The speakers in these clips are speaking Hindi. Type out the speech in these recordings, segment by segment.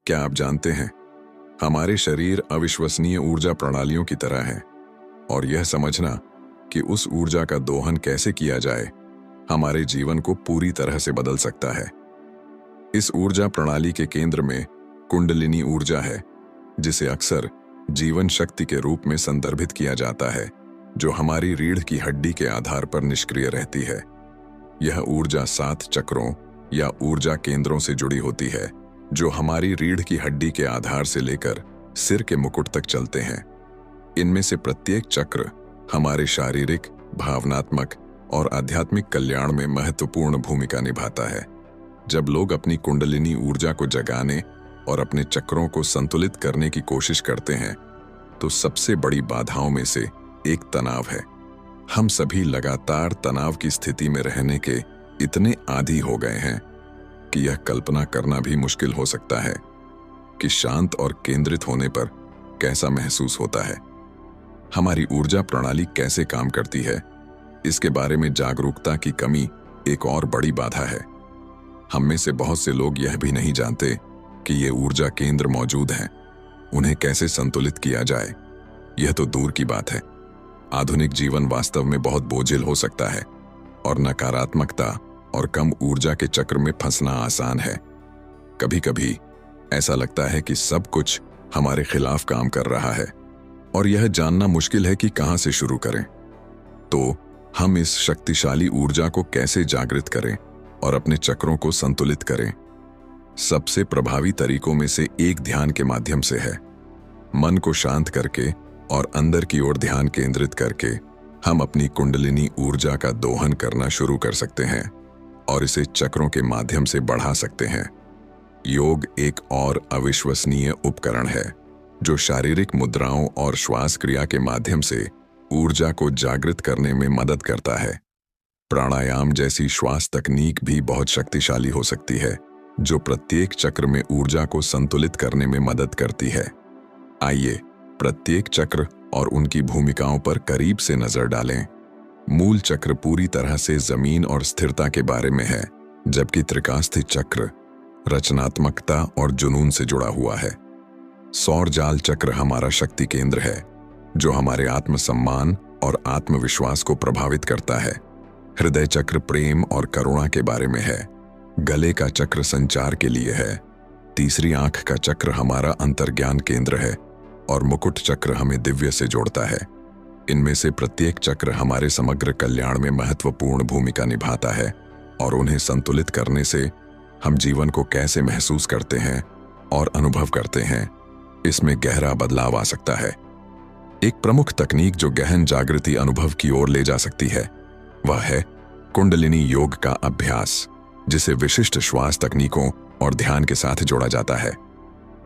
क्या आप जानते हैं, हमारे शरीर अविश्वसनीय ऊर्जा प्रणालियों की तरह है और यह समझना कि उस ऊर्जा का दोहन कैसे किया जाए हमारे जीवन को पूरी तरह से बदल सकता है। इस ऊर्जा प्रणाली के केंद्र में कुंडलिनी ऊर्जा है, जिसे अक्सर जीवन शक्ति के रूप में संदर्भित किया जाता है, जो हमारी रीढ़ की हड्डी के आधार पर निष्क्रिय रहती है। यह ऊर्जा 7 चक्रों या ऊर्जा केंद्रों से जुड़ी होती है, जो हमारी रीढ़ की हड्डी के आधार से लेकर सिर के मुकुट तक चलते हैं। इनमें से प्रत्येक चक्र हमारे शारीरिक, भावनात्मक और आध्यात्मिक कल्याण में महत्वपूर्ण भूमिका निभाता है। जब लोग अपनी कुंडलिनी ऊर्जा को जगाने और अपने चक्रों को संतुलित करने की कोशिश करते हैं, तो सबसे बड़ी बाधाओं में से एक तनाव है। हम सभी लगातार तनाव की स्थिति में रहने के इतने आदी हो गए हैं कि यह कल्पना करना भी मुश्किल हो सकता है कि शांत और केंद्रित होने पर कैसा महसूस होता है। हमारी ऊर्जा प्रणाली कैसे काम करती है, इसके बारे में जागरूकता की कमी एक और बड़ी बाधा है। हम में से बहुत से लोग यह भी नहीं जानते कि ये ऊर्जा केंद्र मौजूद हैं। उन्हें कैसे संतुलित किया जाए, यह तो दूर की बात है। आधुनिक जीवन वास्तव में बहुत बोझिल हो सकता है और नकारात्मकता और कम ऊर्जा के चक्र में फंसना आसान है। कभी-कभी ऐसा लगता है कि सब कुछ हमारे खिलाफ काम कर रहा है और यह जानना मुश्किल है कि कहां से शुरू करें। तो हम इस शक्तिशाली ऊर्जा को कैसे जागृत करें और अपने चक्रों को संतुलित करें? सबसे प्रभावी तरीकों में से एक ध्यान के माध्यम से है। मन को शांत करके और अंदर की ओर ध्यान केंद्रित करके हम अपनी कुंडलिनी ऊर्जा का दोहन करना शुरू कर सकते हैं और इसे चक्रों के माध्यम से बढ़ा सकते हैं। योग एक और अविश्वसनीय उपकरण है, जो शारीरिक मुद्राओं और श्वास क्रिया के माध्यम से ऊर्जा को जागृत करने में मदद करता है। प्राणायाम जैसी श्वास तकनीक भी बहुत शक्तिशाली हो सकती है, जो प्रत्येक चक्र में ऊर्जा को संतुलित करने में मदद करती है। आइए प्रत्येक चक्र और उनकी भूमिकाओं पर करीब से नजर डालें। मूल चक्र पूरी तरह से जमीन और स्थिरता के बारे में है, जबकि त्रिकास्थि चक्र रचनात्मकता और जुनून से जुड़ा हुआ है। सौर जाल चक्र हमारा शक्ति केंद्र है, जो हमारे आत्मसम्मान और आत्मविश्वास को प्रभावित करता है। हृदय चक्र प्रेम और करुणा के बारे में है। गले का चक्र संचार के लिए है। तीसरी आंख का चक्र हमारा अंतर्ज्ञान केंद्र है और मुकुट चक्र हमें दिव्य से जोड़ता है। इनमें से प्रत्येक चक्र हमारे समग्र कल्याण में महत्वपूर्ण भूमिका निभाता है और उन्हें संतुलित करने से हम जीवन को कैसे महसूस करते हैं और अनुभव करते हैं, इसमें गहरा बदलाव आ सकता है। एक प्रमुख तकनीक जो गहन जागृति अनुभव की ओर ले जा सकती है, वह है कुंडलिनी योग का अभ्यास, जिसे विशिष्ट श्वास तकनीकों और ध्यान के साथ जोड़ा जाता है।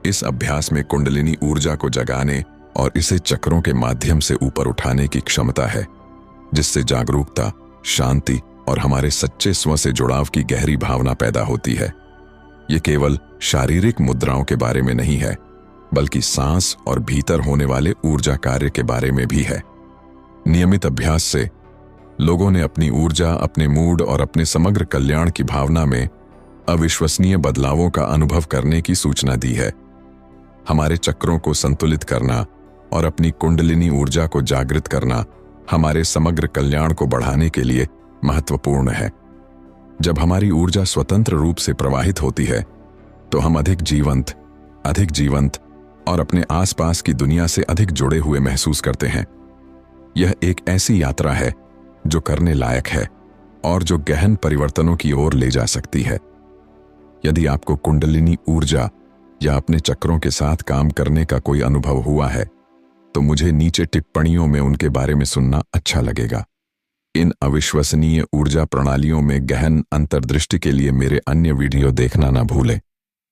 इस अभ्यास में कुंडलिनी ऊर्जा को जगाने और इसे चक्रों के माध्यम से ऊपर उठाने की क्षमता है, जिससे जागरूकता, शांति और हमारे सच्चे स्व से जुड़ाव की गहरी भावना पैदा होती है। ये केवल शारीरिक मुद्राओं के बारे में नहीं है, बल्कि सांस और भीतर होने वाले ऊर्जा कार्य के बारे में भी है। नियमित अभ्यास से लोगों ने अपनी ऊर्जा, अपने मूड और अपने समग्र कल्याण की भावना में अविश्वसनीय बदलावों का अनुभव करने की सूचना दी है। हमारे चक्रों को संतुलित करना और अपनी कुंडलिनी ऊर्जा को जागृत करना हमारे समग्र कल्याण को बढ़ाने के लिए महत्वपूर्ण है। जब हमारी ऊर्जा स्वतंत्र रूप से प्रवाहित होती है, तो हम अधिक जीवंत और अपने आसपास की दुनिया से अधिक जुड़े हुए महसूस करते हैं। यह एक ऐसी यात्रा है जो करने लायक है और जो गहन परिवर्तनों की ओर ले जा सकती है। यदि आपको कुंडलिनी ऊर्जा या अपने चक्रों के साथ काम करने का कोई अनुभव हुआ है, तो मुझे नीचे टिप्पणियों में उनके बारे में सुनना अच्छा लगेगा। इन अविश्वसनीय ऊर्जा प्रणालियों में गहन अंतर्दृष्टि के लिए मेरे अन्य वीडियो देखना ना भूलें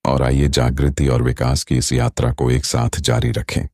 और आइए जागृति और विकास की इस यात्रा को एक साथ जारी रखें।